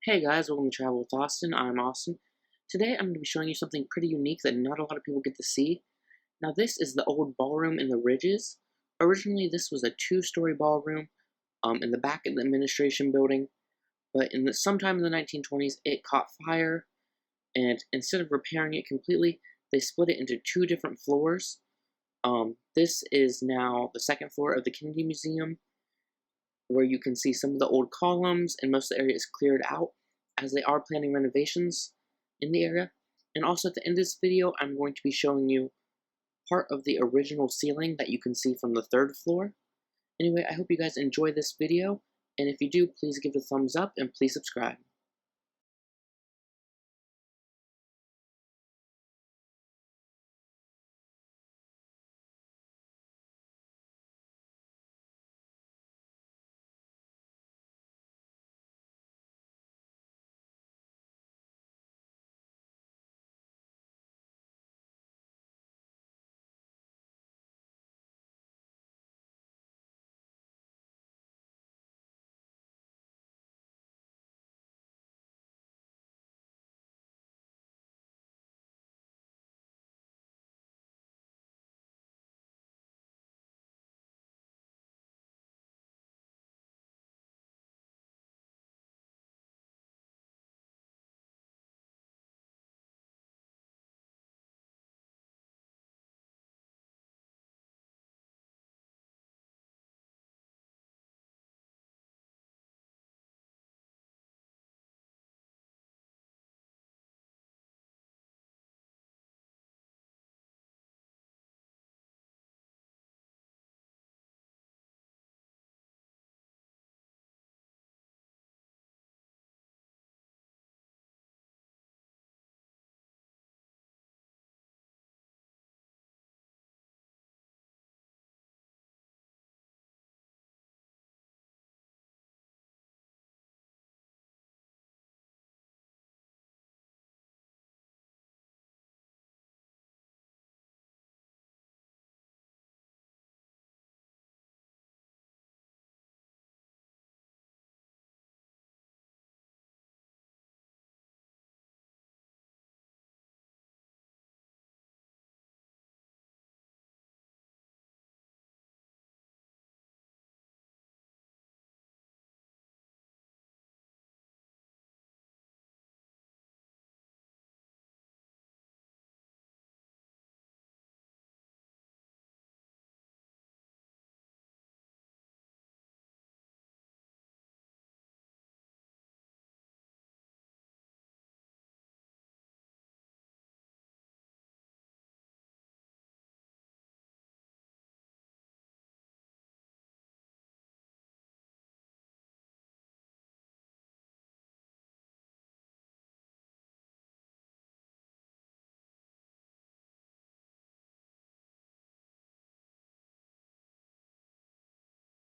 Hey guys, welcome to Travel with Austin. I'm Austin. Today I'm going to be showing you something pretty unique that not a lot of people get to see. Now this is the old ballroom in the Ridges. Originally this was a two-story ballroom in the back of the administration building, but sometime in the 1920s it caught fire, and instead of repairing it completely, they split it into two different floors. This is now the second floor of the Kennedy Museum, where you can see some of the old columns, and most of the area is cleared out as they are planning renovations in the area. And also at the end of this video, I'm going to be showing you part of the original ceiling that you can see from the third floor. Anyway, I hope you guys enjoy this video, and if you do, please give it a thumbs up and please subscribe.